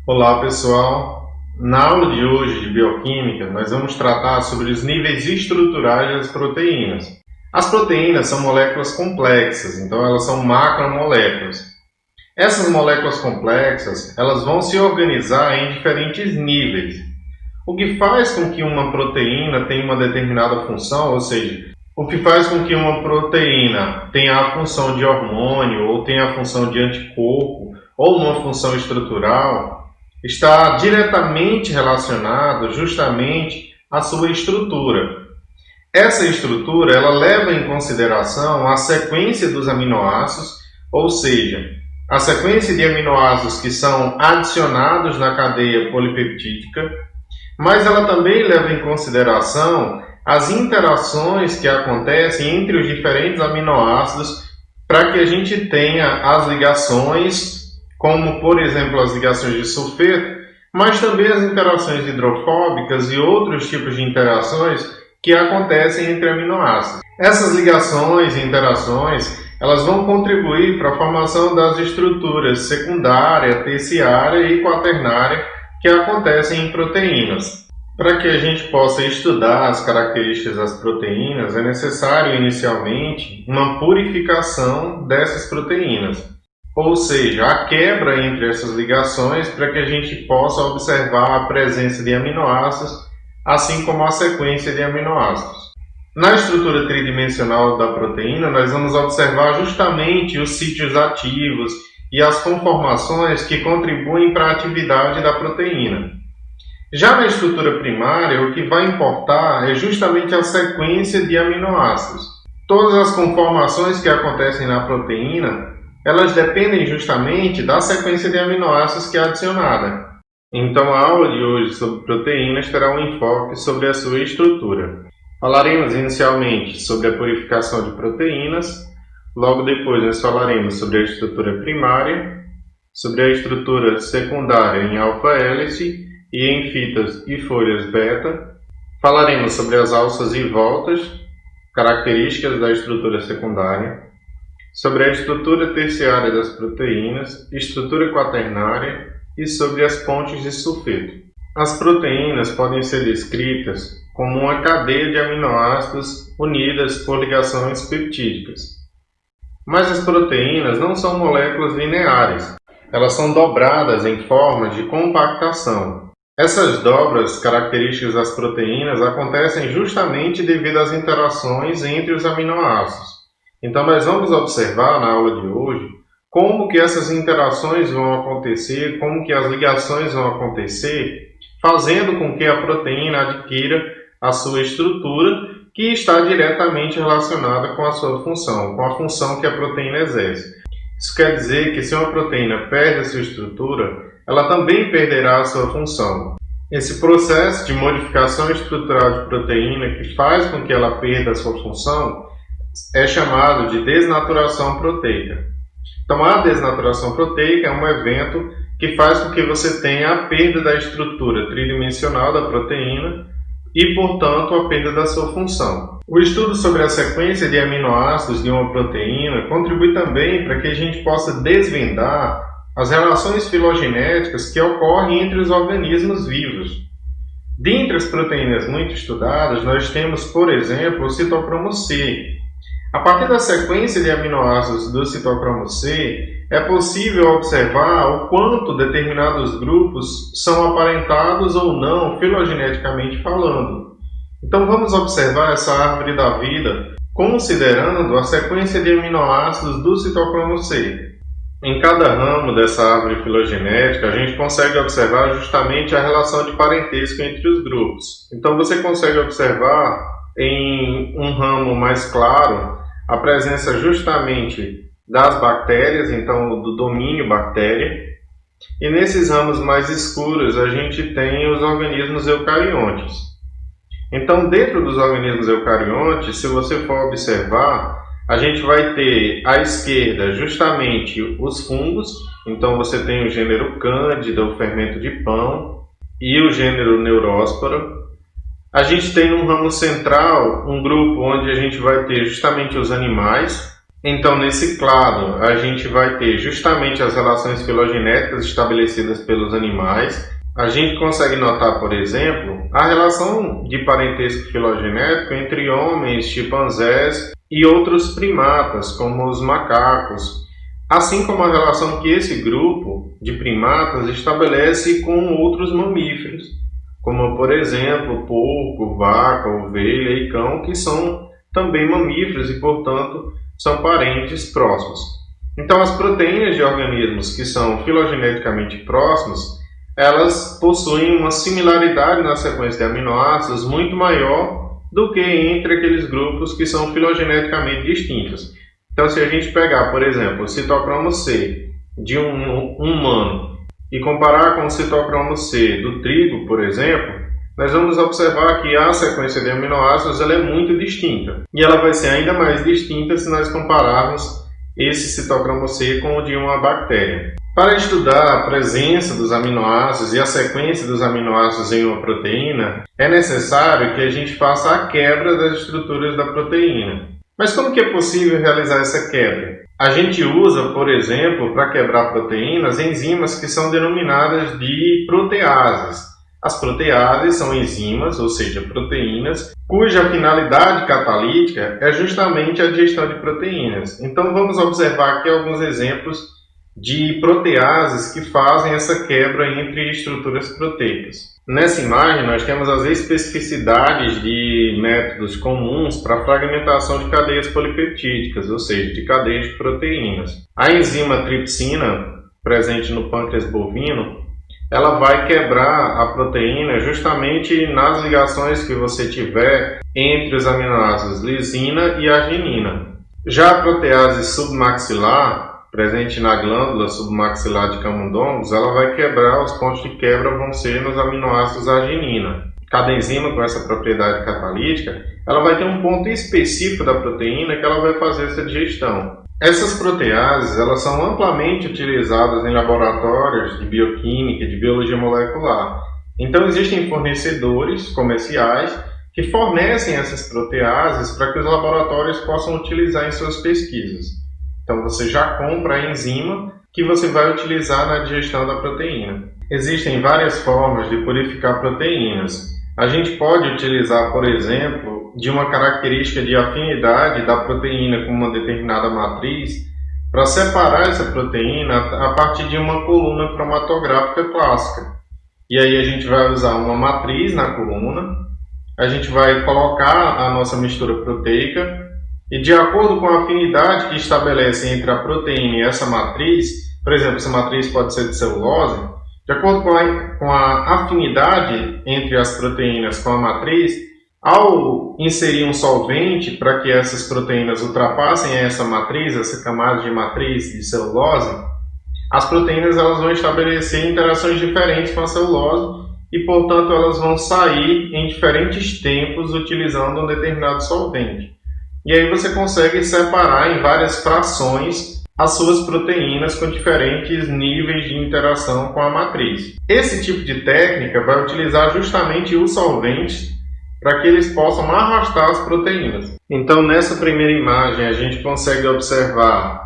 Olá pessoal, na aula de hoje de bioquímica nós vamos tratar sobre os níveis estruturais das proteínas. As proteínas são moléculas complexas, então elas são macromoléculas. Essas moléculas complexas elas vão se organizar em diferentes níveis, o que faz com que uma proteína tenha uma determinada função, ou seja, o que faz com que uma proteína tenha a função de hormônio ou tenha a função de anticorpo ou uma função estrutural está diretamente relacionado justamente à sua estrutura. Essa estrutura ela leva em consideração a sequência dos aminoácidos, ou seja, a sequência de aminoácidos que são adicionados na cadeia polipeptídica, mas ela também leva em consideração as interações que acontecem entre os diferentes aminoácidos para que a gente tenha as ligações, como, por exemplo, as ligações de sulfeto, mas também as interações hidrofóbicas e outros tipos de interações que acontecem entre aminoácidos. Essas ligações e interações elas vão contribuir para a formação das estruturas secundária, terciária e quaternária que acontecem em proteínas. Para que a gente possa estudar as características das proteínas, é necessário inicialmente uma purificação dessas proteínas. Ou seja, a quebra entre essas ligações para que a gente possa observar a presença de aminoácidos, assim como a sequência de aminoácidos. Na estrutura tridimensional da proteína, nós vamos observar justamente os sítios ativos e as conformações que contribuem para a atividade da proteína. Já na estrutura primária, o que vai importar é justamente a sequência de aminoácidos. Todas as conformações que acontecem na proteína elas dependem justamente da sequência de aminoácidos que é adicionada. Então, a aula de hoje sobre proteínas terá um enfoque sobre a sua estrutura. Falaremos inicialmente sobre a purificação de proteínas, logo depois nós falaremos sobre a estrutura primária, sobre a estrutura secundária em alfa-hélice e em fitas e folhas beta. Falaremos sobre as alças e voltas, características da estrutura secundária, sobre a estrutura terciária das proteínas, estrutura quaternária e sobre as pontes de sulfeto. As proteínas podem ser descritas como uma cadeia de aminoácidos unidas por ligações peptídicas. Mas as proteínas não são moléculas lineares, elas são dobradas em forma de compactação. Essas dobras características das proteínas acontecem justamente devido às interações entre os aminoácidos. Então, nós vamos observar na aula de hoje como que essas interações vão acontecer, como que as ligações vão acontecer, fazendo com que a proteína adquira a sua estrutura, que está diretamente relacionada com a sua função, com a função que a proteína exerce. Isso quer dizer que se uma proteína perde a sua estrutura, ela também perderá a sua função. Esse processo de modificação estrutural de proteína que faz com que ela perda a sua função é chamado de desnaturação proteica. Então, a desnaturação proteica é um evento que faz com que você tenha a perda da estrutura tridimensional da proteína e, portanto, a perda da sua função. O estudo sobre a sequência de aminoácidos de uma proteína contribui também para que a gente possa desvendar as relações filogenéticas que ocorrem entre os organismos vivos. Dentre as proteínas muito estudadas, nós temos, por exemplo, o citocromo C. A partir da sequência de aminoácidos do citocromo C, é possível observar o quanto determinados grupos são aparentados ou não filogeneticamente falando. Então vamos observar essa árvore da vida considerando a sequência de aminoácidos do citocromo C. Em cada ramo dessa árvore filogenética, a gente consegue observar justamente a relação de parentesco entre os grupos. Então você consegue observar em um ramo mais claro a presença justamente das bactérias, então do domínio bactéria, e nesses ramos mais escuros a gente tem os organismos eucariontes. Então, dentro dos organismos eucariontes, se você for observar, a gente vai ter à esquerda justamente os fungos, então você tem o gênero Cândida, o fermento de pão, e o gênero Neuróspora. A gente tem no ramo central um grupo onde a gente vai ter justamente os animais, Então, nesse clado, a gente vai ter justamente as relações filogenéticas estabelecidas pelos animais. A gente consegue notar, por exemplo, a relação de parentesco filogenético entre homens, chimpanzés e outros primatas, como os macacos, assim como a relação que esse grupo de primatas estabelece com outros mamíferos, como, por exemplo, porco, vaca, ovelha e cão, que são também mamíferos e, portanto, são parentes próximos. Então, as proteínas de organismos que são filogeneticamente próximos, elas possuem uma similaridade na sequência de aminoácidos muito maior do que entre aqueles grupos que são filogeneticamente distintos. Então, se a gente pegar, por exemplo, o citocromo C de um humano e comparar com o citocromo C do trigo, por exemplo, nós vamos observar que a sequência de aminoácidos ela é muito distinta. E ela vai ser ainda mais distinta se nós compararmos esse citocromo C com o de uma bactéria. Para estudar a presença dos aminoácidos e a sequência dos aminoácidos em uma proteína, é necessário que a gente faça a quebra das estruturas da proteína. Mas como que é possível realizar essa quebra? A gente usa, por exemplo, para quebrar proteínas, enzimas que são denominadas de proteases. As proteases são enzimas, ou seja, proteínas, cuja finalidade catalítica é justamente a digestão de proteínas. Então vamos observar aqui alguns exemplos de proteases que fazem essa quebra entre estruturas proteicas. Nessa imagem nós temos as especificidades de métodos comuns para a fragmentação de cadeias polipeptídicas, ou seja, de cadeias de proteínas. A enzima tripsina, presente no pâncreas bovino, ela vai quebrar a proteína justamente nas ligações que você tiver entre os aminoácidos lisina e arginina. Já a protease submaxilar, presente na glândula submaxilar de camundongos, ela vai quebrar, os pontos de quebra vão ser nos aminoácidos arginina. Cada enzima com essa propriedade catalítica, ela vai ter um ponto específico da proteína que ela vai fazer essa digestão. Essas proteases elas são amplamente utilizadas em laboratórios de bioquímica e de biologia molecular. Então existem fornecedores comerciais que fornecem essas proteases para que os laboratórios possam utilizar em suas pesquisas. Então você já compra a enzima que você vai utilizar na digestão da proteína. Existem várias formas de purificar proteínas. A gente pode utilizar, por exemplo, de uma característica de afinidade da proteína com uma determinada matriz para separar essa proteína a partir de uma coluna cromatográfica clássica. E aí a gente vai usar uma matriz na coluna, a gente vai colocar a nossa mistura proteica e de acordo com a afinidade que estabelece entre a proteína e essa matriz, por exemplo, essa matriz pode ser de celulose, de acordo com a afinidade entre as proteínas com a matriz, ao inserir um solvente para que essas proteínas ultrapassem essa matriz, essa camada de matriz de celulose, as proteínas elas vão estabelecer interações diferentes com a celulose e, portanto, elas vão sair em diferentes tempos utilizando um determinado solvente. E aí você consegue separar em várias frações as suas proteínas com diferentes níveis de interação com a matriz. Esse tipo de técnica vai utilizar justamente os solventes para que eles possam arrastar as proteínas. Então, nessa primeira imagem, a gente consegue observar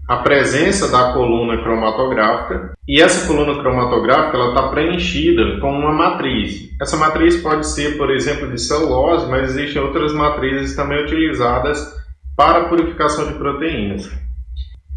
a presença da coluna cromatográfica e essa coluna cromatográfica está preenchida com uma matriz. Essa matriz pode ser, por exemplo, de celulose, mas existem outras matrizes também utilizadas para a purificação de proteínas.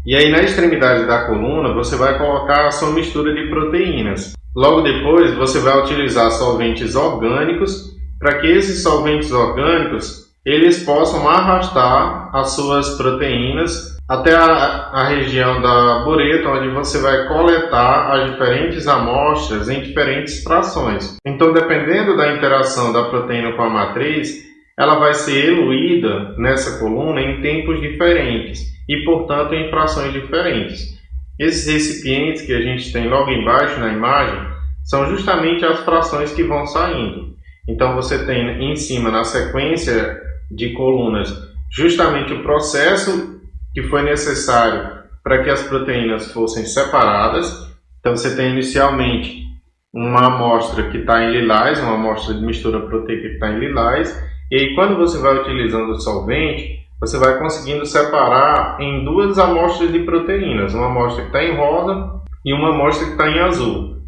E aí na extremidade da coluna você vai colocar a sua mistura de proteínas. Logo depois você vai utilizar solventes orgânicos para que esses solventes orgânicos eles possam arrastar as suas proteínas até a região da bureta, onde você vai coletar as diferentes amostras em diferentes frações. Então, dependendo da interação da proteína com a matriz, ela vai ser eluída nessa coluna em tempos diferentes e, portanto, em frações diferentes. Esses recipientes que a gente tem logo embaixo na imagem são justamente as frações que vão saindo. Então, você tem em cima, na sequência de colunas, justamente o processo que foi necessário para que as proteínas fossem separadas. Então você tem inicialmente uma amostra que está em lilás, uma amostra de mistura proteica que está em lilás, e aí quando você vai utilizando o solvente, você vai conseguindo separar em duas amostras de proteínas, uma amostra que está em rosa e uma amostra que está em azul.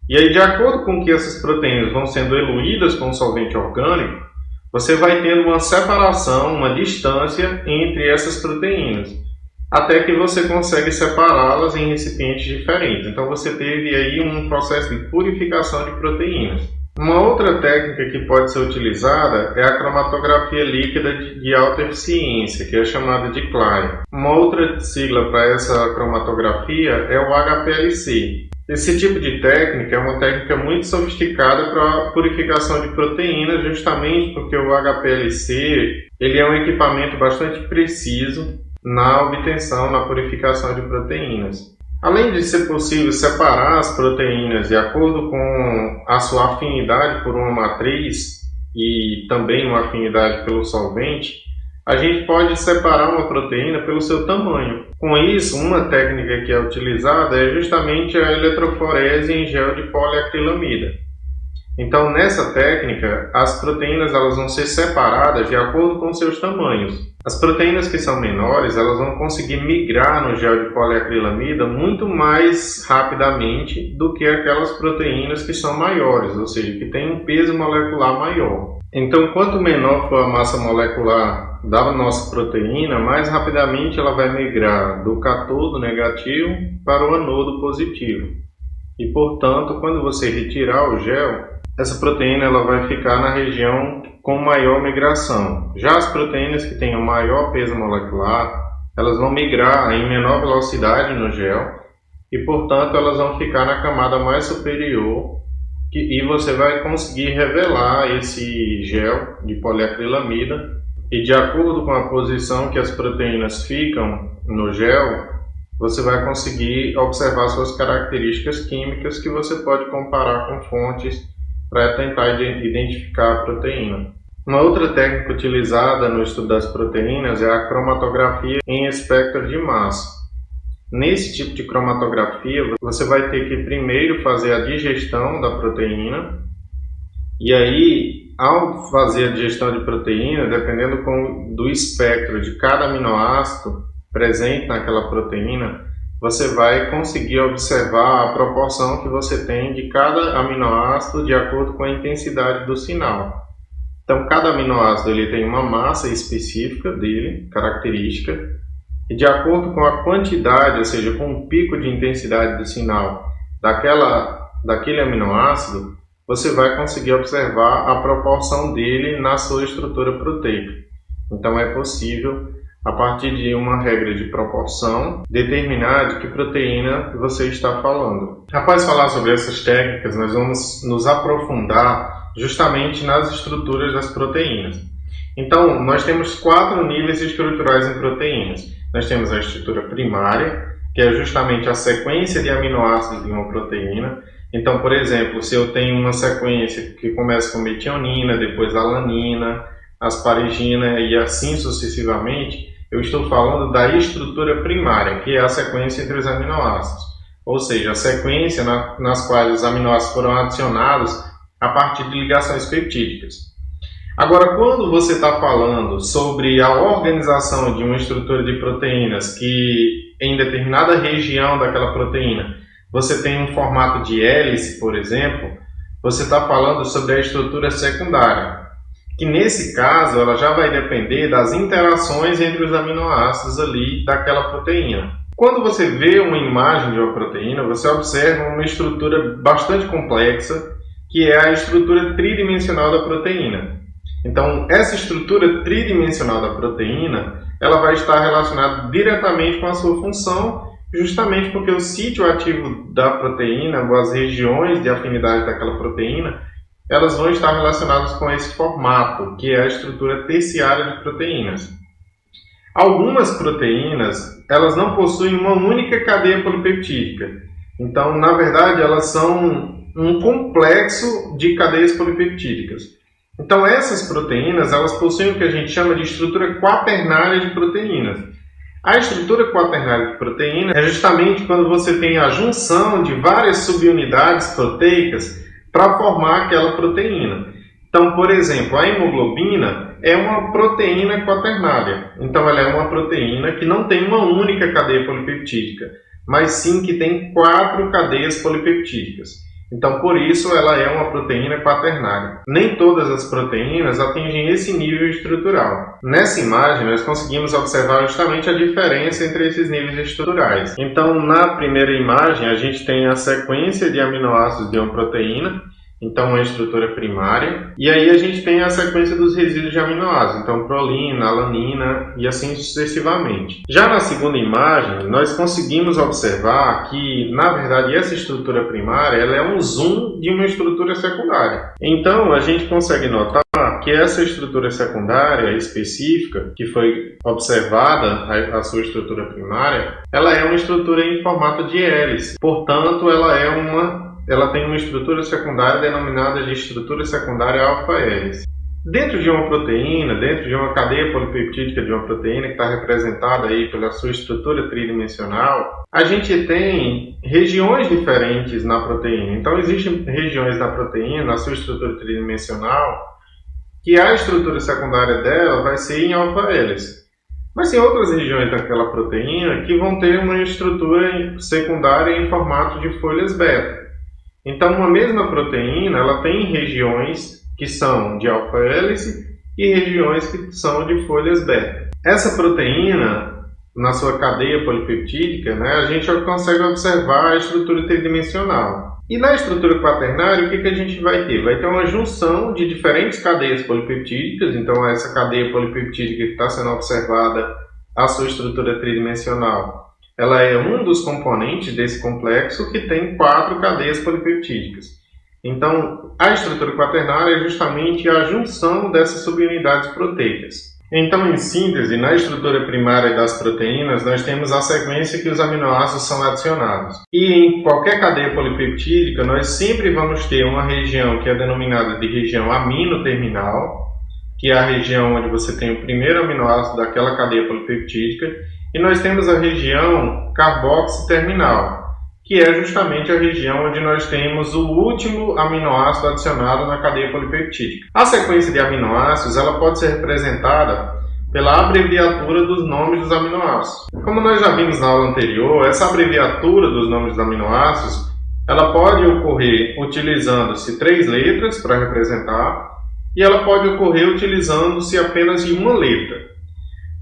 E aí, de acordo com que essas proteínas vão sendo eluídas com o solvente orgânico, você vai tendo uma separação, uma distância entre essas proteínas, até que você consegue separá-las em recipientes diferentes. Então você teve aí um processo de purificação de proteínas. Uma outra técnica que pode ser utilizada é a cromatografia líquida de alta eficiência, que é chamada de CLY. Uma outra sigla para essa cromatografia é o HPLC. Esse tipo de técnica é uma técnica muito sofisticada para a purificação de proteínas, justamente porque o HPLC ele é um equipamento bastante preciso na obtenção, na purificação de proteínas. Além de ser possível separar as proteínas de acordo com a sua afinidade por uma matriz e também uma afinidade pelo solvente, a gente pode separar uma proteína pelo seu tamanho. Com isso, uma técnica que é utilizada é justamente a eletroforese em gel de poliacrilamida. Então, nessa técnica, as proteínas elas vão ser separadas de acordo com seus tamanhos. As proteínas que são menores, elas vão conseguir migrar no gel de poliacrilamida muito mais rapidamente do que aquelas proteínas que são maiores, ou seja, que têm um peso molecular maior. Então, quanto menor for a massa molecular da nossa proteína, mais rapidamente ela vai migrar do cátodo negativo para o anodo positivo. E, portanto, quando você retirar o gel, essa proteína ela vai ficar na região com maior migração. Já as proteínas que têm um maior peso molecular, elas vão migrar em menor velocidade no gel e, portanto, elas vão ficar na camada mais superior e você vai conseguir revelar esse gel de poliacrilamida e, de acordo com a posição que as proteínas ficam no gel, você vai conseguir observar suas características químicas que você pode comparar com fontes para tentar identificar a proteína. Uma outra técnica utilizada no estudo das proteínas é a cromatografia em espectro de massa. Nesse tipo de cromatografia, você vai ter que primeiro fazer a digestão da proteína, e aí, ao fazer a digestão de proteína, dependendo do espectro de cada aminoácido presente naquela proteína, você vai conseguir observar a proporção que você tem de cada aminoácido de acordo com a intensidade do sinal. Então, cada aminoácido ele tem uma massa específica dele, característica, e de acordo com a quantidade, ou seja, com o pico de intensidade do sinal daquele aminoácido, você vai conseguir observar a proporção dele na sua estrutura proteica. Então, é possível, a partir de uma regra de proporção, determinar de que proteína você está falando. Após falar sobre essas técnicas, nós vamos nos aprofundar justamente nas estruturas das proteínas. Então, nós temos 4 níveis estruturais em proteínas. Nós temos a estrutura primária, que é justamente a sequência de aminoácidos de uma proteína. Então, por exemplo, se eu tenho uma sequência que começa com metionina, depois alanina, asparigina e assim sucessivamente, eu estou falando da estrutura primária, que é a sequência entre os aminoácidos. Ou seja, a sequência nas quais os aminoácidos foram adicionados a partir de ligações peptídicas. Agora, quando você está falando sobre a organização de uma estrutura de proteínas que em determinada região daquela proteína você tem um formato de hélice, por exemplo, você está falando sobre a estrutura secundária, que nesse caso ela já vai depender das interações entre os aminoácidos ali daquela proteína. Quando você vê uma imagem de uma proteína, você observa uma estrutura bastante complexa, que é a estrutura tridimensional da proteína. Então, essa estrutura tridimensional da proteína, ela vai estar relacionada diretamente com a sua função, justamente porque o sítio ativo da proteína, ou as regiões de afinidade daquela proteína, elas vão estar relacionadas com esse formato, que é a estrutura terciária de proteínas. Algumas proteínas, elas não possuem uma única cadeia polipeptídica. Então, na verdade, elas são um complexo de cadeias polipeptídicas. Então, essas proteínas, elas possuem o que a gente chama de estrutura quaternária de proteínas. A estrutura quaternária de proteína é justamente quando você tem a junção de várias subunidades proteicas para formar aquela proteína. Então, por exemplo, a hemoglobina é uma proteína quaternária. Então, ela é uma proteína que não tem uma única cadeia polipeptídica, mas sim que tem 4 cadeias polipeptídicas. Então, por isso, ela é uma proteína quaternária. Nem todas as proteínas atingem esse nível estrutural. Nessa imagem, nós conseguimos observar justamente a diferença entre esses níveis estruturais. Então, na primeira imagem, a gente tem a sequência de aminoácidos de uma proteína, então uma estrutura primária, e aí a gente tem a sequência dos resíduos de aminoácidos, então prolina, alanina e assim sucessivamente. Já na segunda imagem, nós conseguimos observar que, na verdade, essa estrutura primária ela é um zoom de uma estrutura secundária. Então, a gente consegue notar que essa estrutura secundária específica, que foi observada, a sua estrutura primária, ela é uma estrutura em formato de hélice. Portanto, ela tem uma estrutura secundária denominada de estrutura secundária alfa-hélice. Dentro de uma proteína, dentro de uma cadeia polipeptídica de uma proteína que está representada aí pela sua estrutura tridimensional, a gente tem regiões diferentes na proteína. Então, existem regiões da proteína, na sua estrutura tridimensional, que a estrutura secundária dela vai ser em alfa-hélice. Mas tem outras regiões daquela proteína que vão ter uma estrutura secundária em formato de folhas beta. Então, uma mesma proteína ela tem regiões que são de alfa-hélice e regiões que são de folhas beta. Essa proteína, na sua cadeia polipeptídica, a gente consegue observar a estrutura tridimensional. E na estrutura quaternária, o que a gente vai ter? Vai ter uma junção de diferentes cadeias polipeptídicas. Então, essa cadeia polipeptídica que está sendo observada, a sua estrutura tridimensional, ela é um dos componentes desse complexo que tem 4 cadeias polipeptídicas. Então, a estrutura quaternária é justamente a junção dessas subunidades proteicas. Então, em síntese, na estrutura primária das proteínas, nós temos a sequência que os aminoácidos são adicionados. E em qualquer cadeia polipeptídica, nós sempre vamos ter uma região que é denominada de região amino-terminal, que é a região onde você tem o primeiro aminoácido daquela cadeia polipeptídica, e nós temos a região carboxi-terminal, que é justamente a região onde nós temos o último aminoácido adicionado na cadeia polipeptídica. A sequência de aminoácidos ela pode ser representada pela abreviatura dos nomes dos aminoácidos. Como nós já vimos na aula anterior, essa abreviatura dos nomes dos aminoácidos ela pode ocorrer utilizando-se 3 letras para representar e ela pode ocorrer utilizando-se apenas de uma letra.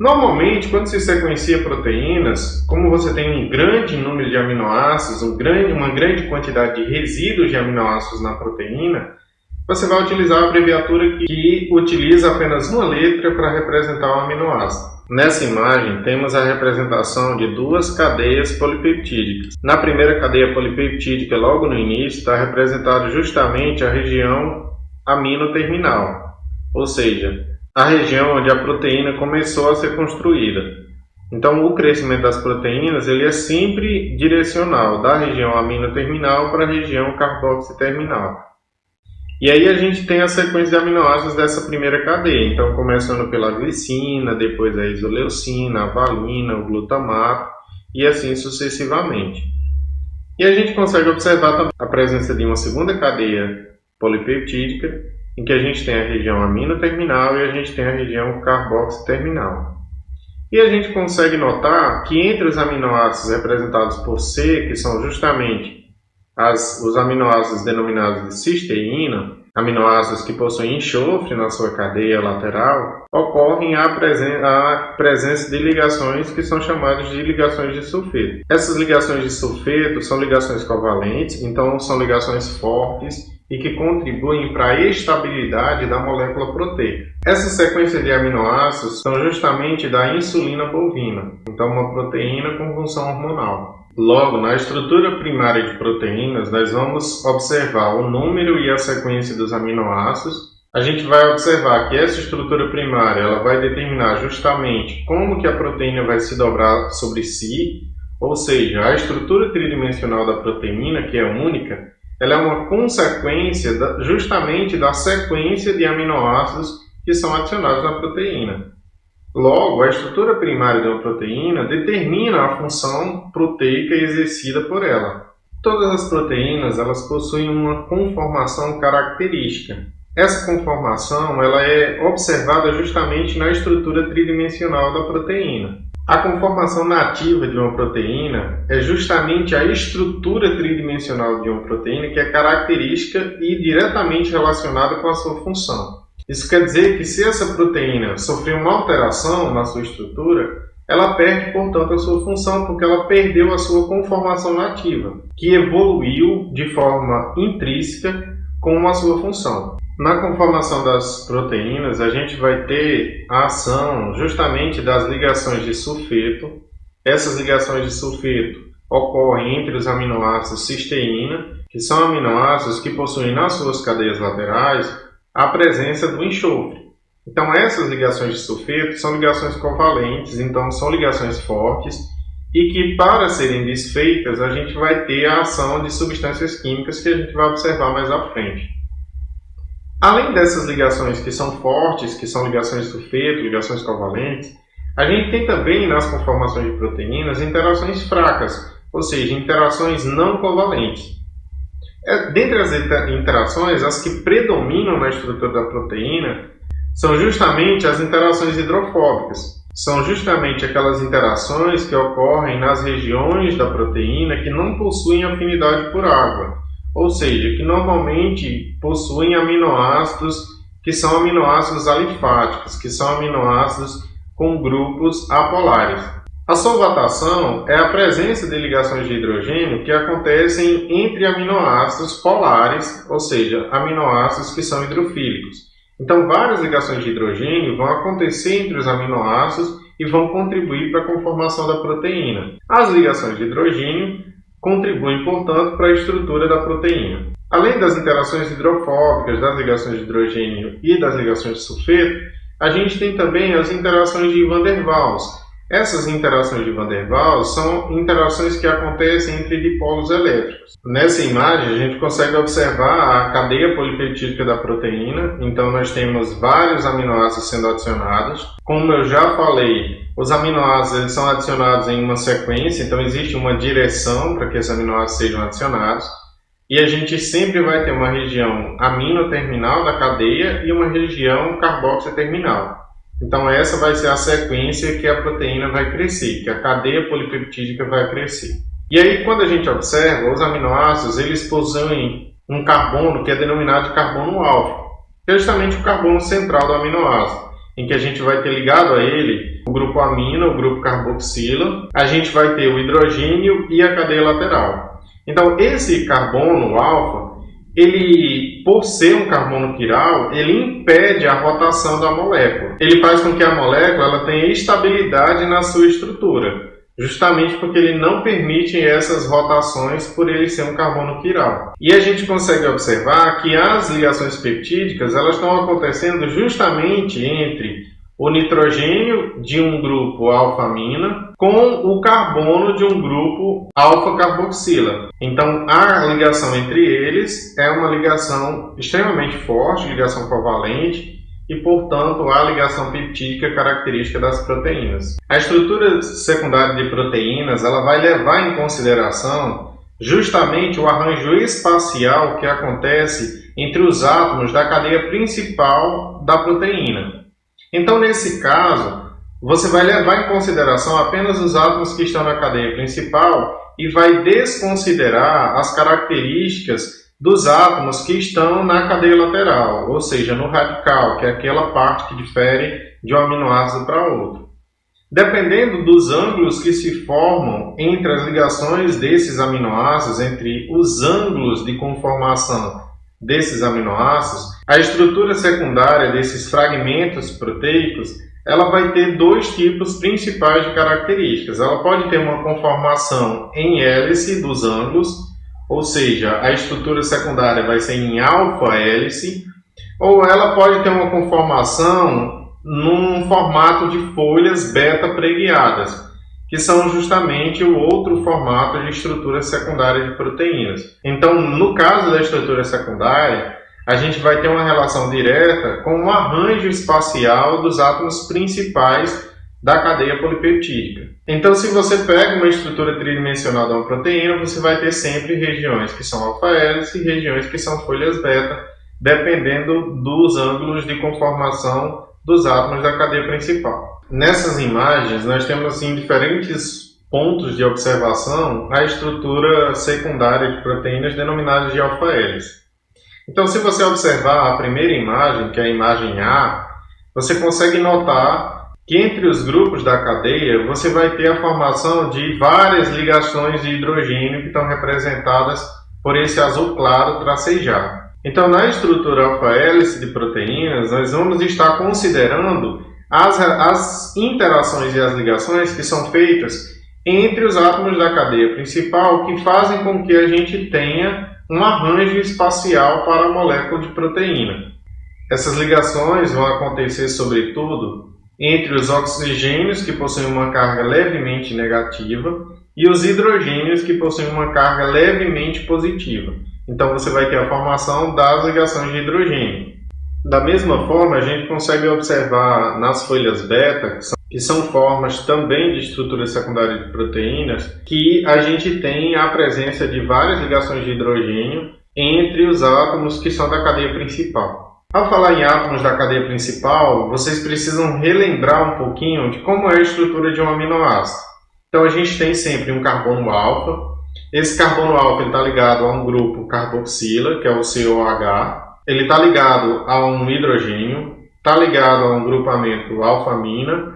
Normalmente, quando se sequencia proteínas, como você tem um grande número de aminoácidos, uma grande quantidade de resíduos de aminoácidos na proteína, você vai utilizar a abreviatura que utiliza apenas uma letra para representar o aminoácido. Nessa imagem, temos a representação de 2 cadeias polipeptídicas. Na primeira cadeia polipeptídica, logo no início, está representada justamente a região amino-terminal, ou seja, a região onde a proteína começou a ser construída. Então, o crescimento das proteínas ele é sempre direcional, da região amino-terminal para a região carboxi-terminal. E aí a gente tem a sequência de aminoácidos dessa primeira cadeia. Então, começando pela glicina, depois a isoleucina, a valina, o glutamato e assim sucessivamente. E a gente consegue observar também a presença de uma segunda cadeia polipeptídica, em que a gente tem a região amino-terminal e a gente tem a região carboxi-terminal. E a gente consegue notar que entre os aminoácidos representados por C, que são justamente os aminoácidos denominados de cisteína, aminoácidos que possuem enxofre na sua cadeia lateral, ocorrem a presença de ligações que são chamadas de ligações de sulfeto. Essas ligações de sulfeto são ligações covalentes, então são ligações fortes e que contribuem para a estabilidade da molécula proteica. Essa sequência de aminoácidos são justamente da insulina bovina, então uma proteína com função hormonal. Logo, na estrutura primária de proteínas, nós vamos observar o número e a sequência dos aminoácidos. A gente vai observar que essa estrutura primária ela vai determinar justamente como que a proteína vai se dobrar sobre si, ou seja, a estrutura tridimensional da proteína, que é única, ela é uma consequência justamente da sequência de aminoácidos que são adicionados na proteína. Logo, a estrutura primária de uma proteína determina a função proteica exercida por ela. Todas as proteínas elas possuem uma conformação característica. Essa conformação ela é observada justamente na estrutura tridimensional da proteína. A conformação nativa de uma proteína é justamente a estrutura tridimensional de uma proteína que é característica e diretamente relacionada com a sua função. Isso quer dizer que se essa proteína sofrer uma alteração na sua estrutura, ela perde, portanto, a sua função, porque ela perdeu a sua conformação nativa, que evoluiu de forma intrínseca com a sua função. Na conformação das proteínas, a gente vai ter a ação justamente das ligações de sulfeto. Essas ligações de sulfeto ocorrem entre os aminoácidos cisteína, que são aminoácidos que possuem nas suas cadeias laterais a presença do enxofre. Então, essas ligações de sulfeto são ligações covalentes, então são ligações fortes e que, para serem desfeitas, a gente vai ter a ação de substâncias químicas que a gente vai observar mais à frente. Além dessas ligações que são fortes, que são ligações de sulfeto, ligações covalentes, a gente tem também nas conformações de proteínas interações fracas, ou seja, interações não covalentes. Dentre as interações, as que predominam na estrutura da proteína são justamente as interações hidrofóbicas. São justamente aquelas interações que ocorrem nas regiões da proteína que não possuem afinidade por água, ou seja, que normalmente possuem aminoácidos que são aminoácidos alifáticos, que são aminoácidos com grupos apolares. A solvatação é a presença de ligações de hidrogênio que acontecem entre aminoácidos polares, ou seja, aminoácidos que são hidrofílicos. Então, várias ligações de hidrogênio vão acontecer entre os aminoácidos e vão contribuir para a conformação da proteína. As ligações de hidrogênio contribuem, portanto, para a estrutura da proteína. Além das interações hidrofóbicas, das ligações de hidrogênio e das ligações de sulfeto, a gente tem também as interações de Van der Waals. Essas interações de Van der Waals são interações que acontecem entre dipolos elétricos. Nessa imagem, a gente consegue observar a cadeia polipeptídica da proteína. Então, nós temos vários aminoácidos sendo adicionados. Como eu já falei, os aminoácidos eles são adicionados em uma sequência, então existe uma direção para que esses aminoácidos sejam adicionados. E a gente sempre vai ter uma região amino-terminal da cadeia e uma região carboxy-terminal. Então essa vai ser a sequência que a proteína vai crescer, que a cadeia polipeptídica vai crescer. E aí quando a gente observa, os aminoácidos eles possuem um carbono que é denominado de carbono alfa, que é justamente o carbono central do aminoácido, em que a gente vai ter ligado a ele o grupo amina, o grupo carboxila, a gente vai ter o hidrogênio e a cadeia lateral. Então esse carbono alfa, ele, por ser um carbono quiral, ele impede a rotação da molécula. Ele faz com que a molécula ela tenha estabilidade na sua estrutura, justamente porque ele não permite essas rotações por ele ser um carbono quiral. E a gente consegue observar que as ligações peptídicas elas estão acontecendo justamente entre o nitrogênio de um grupo alfa-amina com o carbono de um grupo alfa-carboxila. Então, a ligação entre eles é uma ligação extremamente forte, ligação covalente, e, portanto, a ligação peptídica característica das proteínas. A estrutura secundária de proteínas ela vai levar em consideração justamente o arranjo espacial que acontece entre os átomos da cadeia principal da proteína. Então, nesse caso, você vai levar em consideração apenas os átomos que estão na cadeia principal e vai desconsiderar as características dos átomos que estão na cadeia lateral, ou seja, no radical, que é aquela parte que difere de um aminoácido para outro. Dependendo dos ângulos que se formam entre as ligações desses aminoácidos, entre os ângulos de conformação desses aminoácidos, a estrutura secundária desses fragmentos proteicos ela vai ter dois tipos principais de características. Ela pode ter uma conformação em hélice dos ângulos, ou seja, a estrutura secundária vai ser em alfa-hélice, ou ela pode ter uma conformação num formato de folhas beta-preguiadas, que são justamente o outro formato de estrutura secundária de proteínas. Então, no caso da estrutura secundária, a gente vai ter uma relação direta com o arranjo espacial dos átomos principais da cadeia polipeptídica. Então, se você pega uma estrutura tridimensional de uma proteína, você vai ter sempre regiões que são alfa-hélice e regiões que são folhas beta, dependendo dos ângulos de conformação dos átomos da cadeia principal. Nessas imagens, nós temos assim, diferentes pontos de observação a estrutura secundária de proteínas denominadas de alfa-hélice. Então, se você observar a primeira imagem, que é a imagem A, você consegue notar que entre os grupos da cadeia você vai ter a formação de várias ligações de hidrogênio que estão representadas por esse azul claro tracejado. Então, na estrutura alfa-hélice de proteínas, nós vamos estar considerando as interações e as ligações que são feitas entre os átomos da cadeia principal que fazem com que a gente tenha um arranjo espacial para a molécula de proteína. Essas ligações vão acontecer, sobretudo, entre os oxigênios que possuem uma carga levemente negativa e os hidrogênios que possuem uma carga levemente positiva. Então você vai ter a formação das ligações de hidrogênio. Da mesma forma, a gente consegue observar nas folhas beta, que são formas também de estrutura secundária de proteínas, que a gente tem a presença de várias ligações de hidrogênio entre os átomos que são da cadeia principal. Ao falar em átomos da cadeia principal, vocês precisam relembrar um pouquinho de como é a estrutura de um aminoácido. Então a gente tem sempre um carbono alfa. Esse carbono alfa está ligado a um grupo carboxila, que é o COH. Ele está ligado a um hidrogênio, está ligado a um grupamento alfamina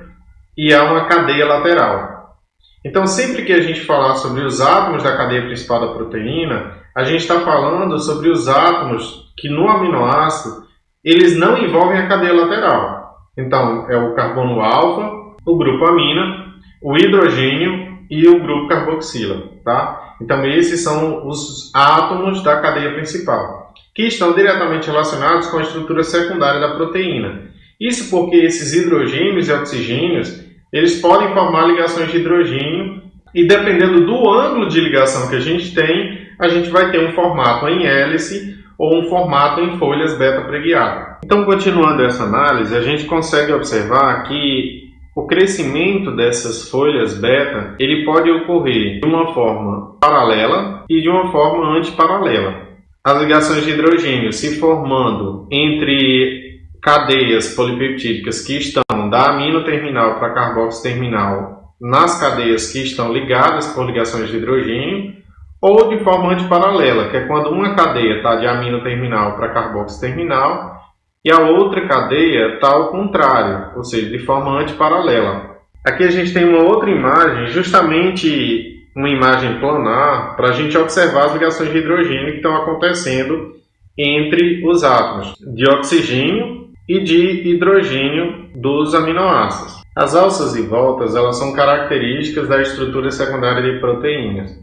e a uma cadeia lateral. Então, sempre que a gente falar sobre os átomos da cadeia principal da proteína, a gente está falando sobre os átomos que no aminoácido eles não envolvem a cadeia lateral. Então, é o carbono alfa, o grupo amina, o hidrogênio e o grupo carboxila, tá? Então, esses são os átomos da cadeia principal, que estão diretamente relacionados com a estrutura secundária da proteína. Isso porque esses hidrogênios e oxigênios, eles podem formar ligações de hidrogênio e dependendo do ângulo de ligação que a gente tem, a gente vai ter um formato em hélice ou um formato em folhas beta preguiadas. Então, continuando essa análise, a gente consegue observar que o crescimento dessas folhas beta ele pode ocorrer de uma forma paralela e de uma forma antiparalela. As ligações de hidrogênio se formando entre cadeias polipeptídicas que estão da amino terminal para carboxo terminal nas cadeias que estão ligadas por ligações de hidrogênio, ou de forma antiparalela, que é quando uma cadeia está de amino terminal para carboxo terminal e a outra cadeia está ao contrário, ou seja, de forma antiparalela. Aqui a gente tem uma outra imagem, justamente uma imagem planar, para a gente observar as ligações de hidrogênio que estão acontecendo entre os átomos de oxigênio e de hidrogênio dos aminoácidos. As alças e voltas elas são características da estrutura secundária de proteínas.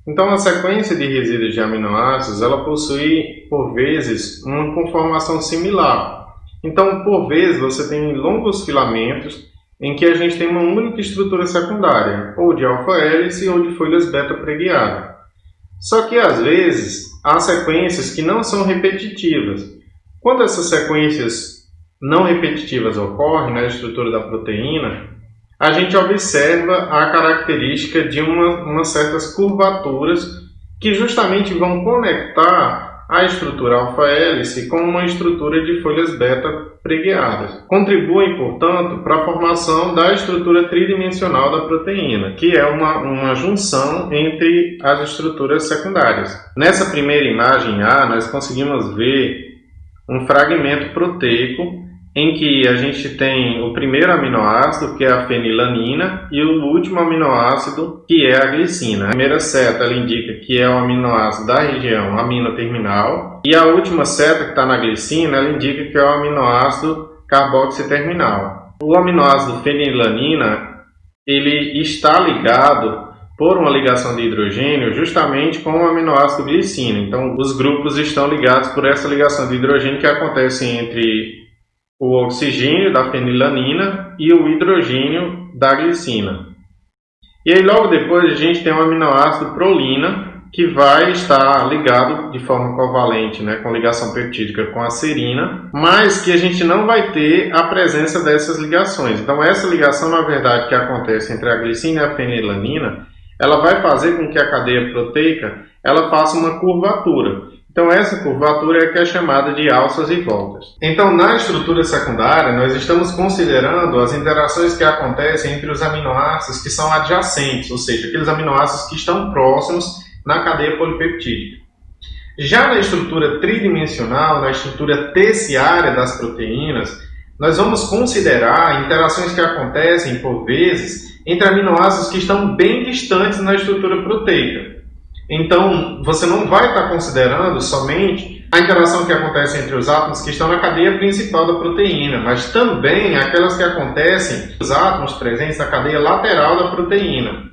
Então, a sequência de resíduos de aminoácidos ela possui, por vezes, uma conformação similar. Então, por vezes, você tem longos filamentos em que a gente tem uma única estrutura secundária, ou de alfa-hélice ou de folhas beta preguiadas. Só que, às vezes, há sequências que não são repetitivas. Quando essas sequências não repetitivas ocorrem na estrutura da proteína, a gente observa a característica de umas certas curvaturas que justamente vão conectar a estrutura alfa-hélice com uma estrutura de folhas beta preguiadas. Contribuem, portanto, para a formação da estrutura tridimensional da proteína, que é uma junção entre as estruturas secundárias. Nessa primeira imagem A, nós conseguimos ver um fragmento proteico em que a gente tem o primeiro aminoácido, que é a fenilanina, e o último aminoácido, que é a glicina. A primeira seta ela indica que é o aminoácido da região amino-terminal, e a última seta, que está na glicina, ela indica que é o aminoácido carboxiterminal. O aminoácido fenilanina ele está ligado por uma ligação de hidrogênio justamente com o aminoácido glicina. Então, os grupos estão ligados por essa ligação de hidrogênio que acontece entre o oxigênio da fenilanina e o hidrogênio da glicina. E aí logo depois a gente tem o aminoácido prolina, que vai estar ligado de forma covalente, com ligação peptídica com a serina, mas que a gente não vai ter a presença dessas ligações. Então essa ligação, na verdade, que acontece entre a glicina e a fenilanina, ela vai fazer com que a cadeia proteica ela faça uma curvatura. Então essa curvatura é que é chamada de alças e voltas. Então na estrutura secundária nós estamos considerando as interações que acontecem entre os aminoácidos que são adjacentes, ou seja, aqueles aminoácidos que estão próximos na cadeia polipeptídica. Já na estrutura tridimensional, na estrutura terciária das proteínas, nós vamos considerar interações que acontecem, por vezes, entre aminoácidos que estão bem distantes na estrutura proteica. Então, você não vai estar considerando somente a interação que acontece entre os átomos que estão na cadeia principal da proteína, mas também aquelas que acontecem entre os átomos presentes na cadeia lateral da proteína.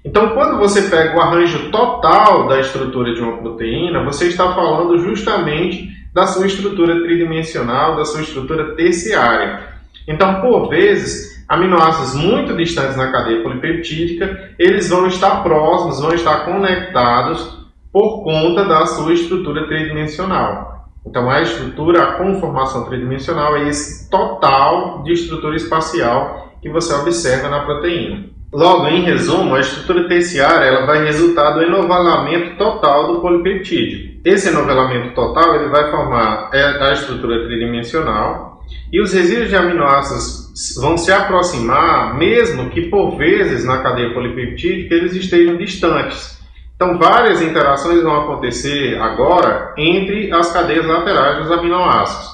Então, quando você pega o arranjo total da estrutura de uma proteína, você está falando justamente da sua estrutura tridimensional, da sua estrutura terciária. Então, por vezes, aminoácidos muito distantes na cadeia polipeptídica, eles vão estar próximos, vão estar conectados por conta da sua estrutura tridimensional. Então, a estrutura, a conformação tridimensional é esse total de estrutura espacial que você observa na proteína. Logo, em resumo, a estrutura terciária ela vai resultar do enovelamento total do polipeptídeo. Esse enovelamento total ele vai formar a estrutura tridimensional e os resíduos de aminoácidos vão se aproximar, mesmo que por vezes na cadeia polipeptídica eles estejam distantes. Então, várias interações vão acontecer agora entre as cadeias laterais dos aminoácidos.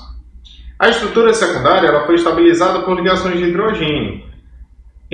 A estrutura secundária ela foi estabilizada por ligações de hidrogênio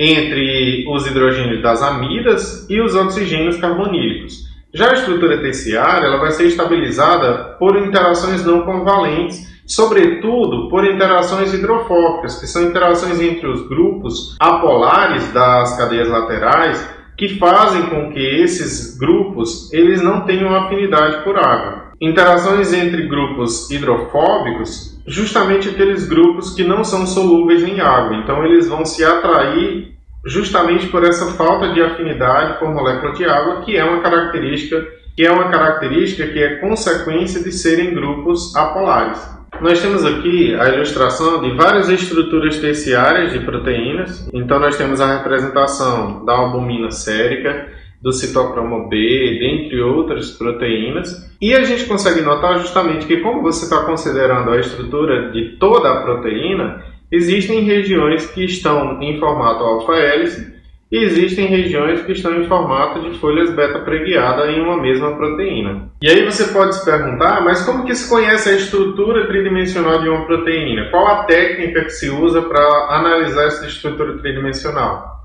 entre os hidrogênios das amidas e os oxigênios carbonílicos. Já a estrutura terciária ela vai ser estabilizada por interações não covalentes, sobretudo por interações hidrofóbicas, que são interações entre os grupos apolares das cadeias laterais, que fazem com que esses grupos eles não tenham afinidade por água. Interações entre grupos hidrofóbicos, justamente aqueles grupos que não são solúveis em água, então eles vão se atrair justamente por essa falta de afinidade por molécula de água, que é uma característica que é consequência de serem grupos apolares. Nós temos aqui a ilustração de várias estruturas terciárias de proteínas. Então nós temos a representação da albumina sérica, do citocromo B, dentre outras proteínas. E a gente consegue notar justamente que, como você está considerando a estrutura de toda a proteína, existem regiões que estão em formato alfa-hélice e existem regiões que estão em formato de folhas beta-preguiada em uma mesma proteína. E aí você pode se perguntar, mas como que se conhece a estrutura tridimensional de uma proteína? Qual a técnica que se usa para analisar essa estrutura tridimensional?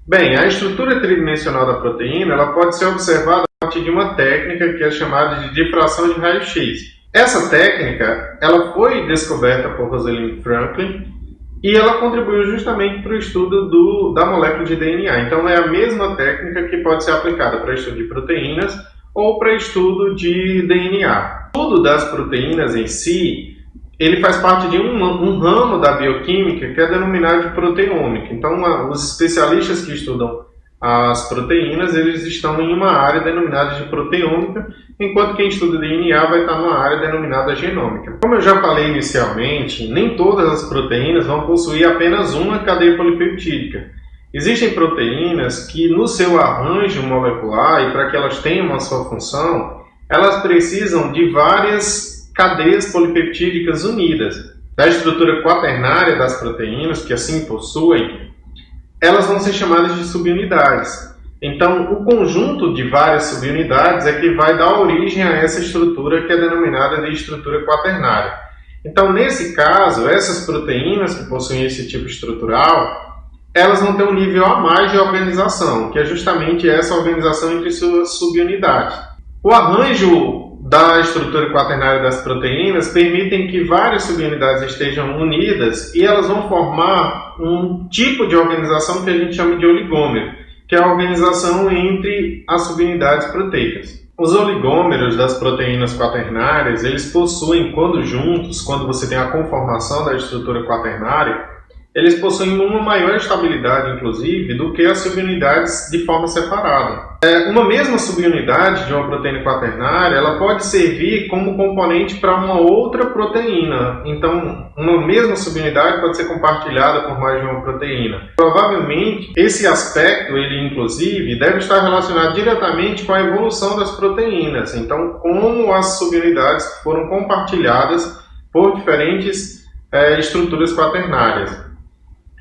Bem, a estrutura tridimensional da proteína ela pode ser observada a partir de uma técnica que é chamada de difração de raio-x. Essa técnica ela foi descoberta por Rosalind Franklin e ela contribuiu justamente para o estudo da molécula de DNA. Então é a mesma técnica que pode ser aplicada para estudo de proteínas ou para estudo de DNA. O estudo das proteínas em si ele faz parte de um ramo da bioquímica que é denominado de proteômica. Então, os especialistas que estudam as proteínas, eles estão em uma área denominada de proteômica, enquanto quem estuda DNA vai estar numa área denominada genômica. Como eu já falei inicialmente, nem todas as proteínas vão possuir apenas uma cadeia polipeptídica. Existem proteínas que, no seu arranjo molecular, e para que elas tenham a sua função, elas precisam de várias cadeias polipeptídicas unidas. Da estrutura quaternária das proteínas, que assim possuem, elas vão ser chamadas de subunidades. Então, o conjunto de várias subunidades é que vai dar origem a essa estrutura que é denominada de estrutura quaternária. Então, nesse caso, essas proteínas que possuem esse tipo estrutural, elas vão ter um nível a mais de organização, que é justamente essa organização entre suas subunidades. O arranjo da estrutura quaternária das proteínas permitem que várias subunidades estejam unidas e elas vão formar um tipo de organização que a gente chama de oligômero, que é a organização entre as subunidades proteicas. Os oligômeros das proteínas quaternárias, eles possuem, quando juntos, quando você tem a conformação da estrutura quaternária, eles possuem uma maior estabilidade, inclusive, do que as subunidades de forma separada. Uma mesma subunidade de uma proteína quaternária, ela pode servir como componente para uma outra proteína. Então, uma mesma subunidade pode ser compartilhada por mais de uma proteína. Provavelmente, esse aspecto, ele inclusive, deve estar relacionado diretamente com a evolução das proteínas. Então, como as subunidades foram compartilhadas por diferentes estruturas quaternárias.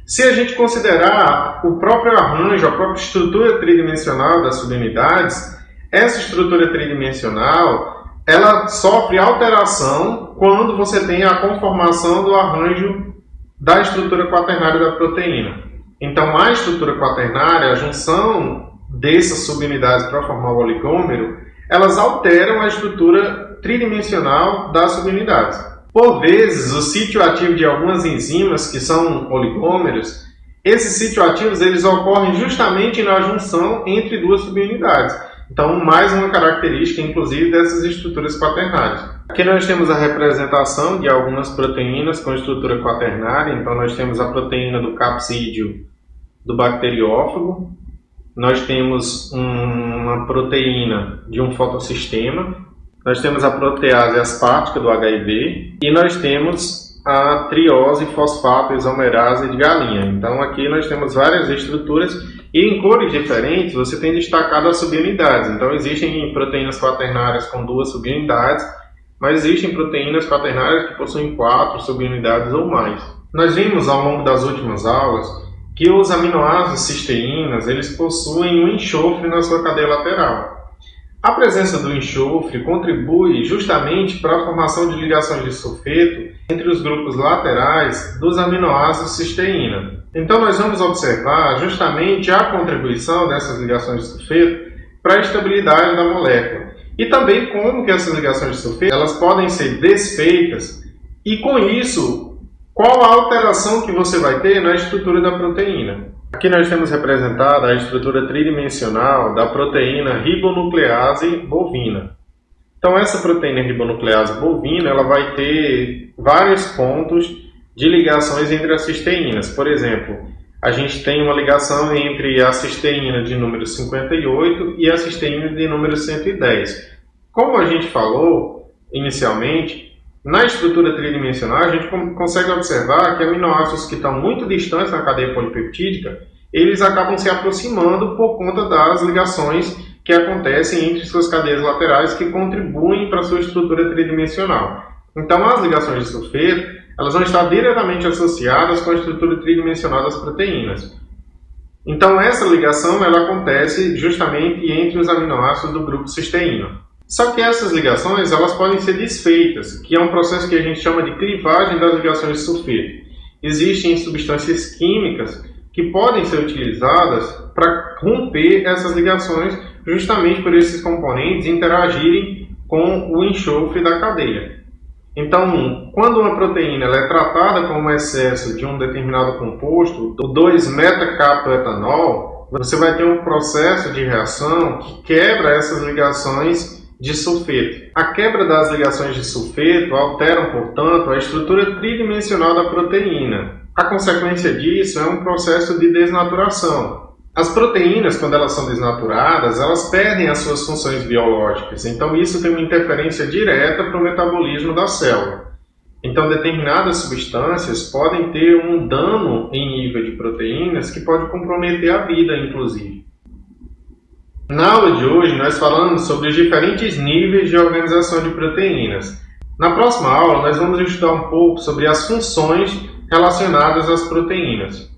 Se a gente considerar o próprio arranjo, a própria estrutura tridimensional das subunidades, essa estrutura tridimensional ela sofre alteração quando você tem a conformação do arranjo da estrutura quaternária da proteína. Então, a estrutura quaternária, a junção dessas subunidades para formar o oligômero, elas alteram a estrutura tridimensional das subunidades. Por vezes, o sítio ativo de algumas enzimas, que são oligômeros, esses sítio-ativos eles ocorrem justamente na junção entre duas subunidades. Então, mais uma característica, inclusive, dessas estruturas quaternárias. Aqui nós temos a representação de algumas proteínas com estrutura quaternária. Então, nós temos a proteína do capsídeo do bacteriófago, nós temos uma proteína de um fotossistema, nós temos a protease aspartica do HIV e nós temos a triose fosfato isomerase de galinha. Então aqui nós temos várias estruturas e em cores diferentes você tem destacado as subunidades. Então existem proteínas quaternárias com 2 subunidades, mas existem proteínas quaternárias que possuem 4 subunidades ou mais. Nós vimos ao longo das últimas aulas que os aminoácidos cisteínas eles possuem um enxofre na sua cadeia lateral. A presença do enxofre contribui justamente para a formação de ligações de sulfeto entre os grupos laterais dos aminoácidos cisteína. Então nós vamos observar justamente a contribuição dessas ligações de sulfeto para a estabilidade da molécula. E também como que essas ligações de sulfeto elas podem ser desfeitas e com isso, qual a alteração que você vai ter na estrutura da proteína. Aqui nós temos representada a estrutura tridimensional da proteína ribonuclease bovina. Então essa proteína ribonuclease bovina ela vai ter vários pontos de ligações entre as cisteínas. Por exemplo, a gente tem uma ligação entre a cisteína de número 58 e a cisteína de número 110. Como a gente falou inicialmente, na estrutura tridimensional, a gente consegue observar que aminoácidos que estão muito distantes na cadeia polipeptídica, eles acabam se aproximando por conta das ligações que acontecem entre suas cadeias laterais que contribuem para a sua estrutura tridimensional. Então, as ligações de sulfeto, elas vão estar diretamente associadas com a estrutura tridimensional das proteínas. Então, essa ligação ela acontece justamente entre os aminoácidos do grupo cisteína. Só que essas ligações elas podem ser desfeitas, que é um processo que a gente chama de clivagem das ligações de sulfeto. Existem substâncias químicas que podem ser utilizadas para romper essas ligações, justamente por esses componentes interagirem com o enxofre da cadeia. Então, quando uma proteína ela é tratada com um excesso de um determinado composto, o 2-metacaptoetanol, você vai ter um processo de reação que quebra essas ligações de sulfeto. A quebra das ligações de sulfeto alteram, portanto, a estrutura tridimensional da proteína. A consequência disso é um processo de desnaturação. As proteínas, quando elas são desnaturadas, elas perdem as suas funções biológicas. Então, isso tem uma interferência direta para o metabolismo da célula. Então, determinadas substâncias podem ter um dano em nível de proteínas que pode comprometer a vida, inclusive. Na aula de hoje, nós falamos sobre os diferentes níveis de organização de proteínas. Na próxima aula, nós vamos estudar um pouco sobre as funções relacionadas às proteínas.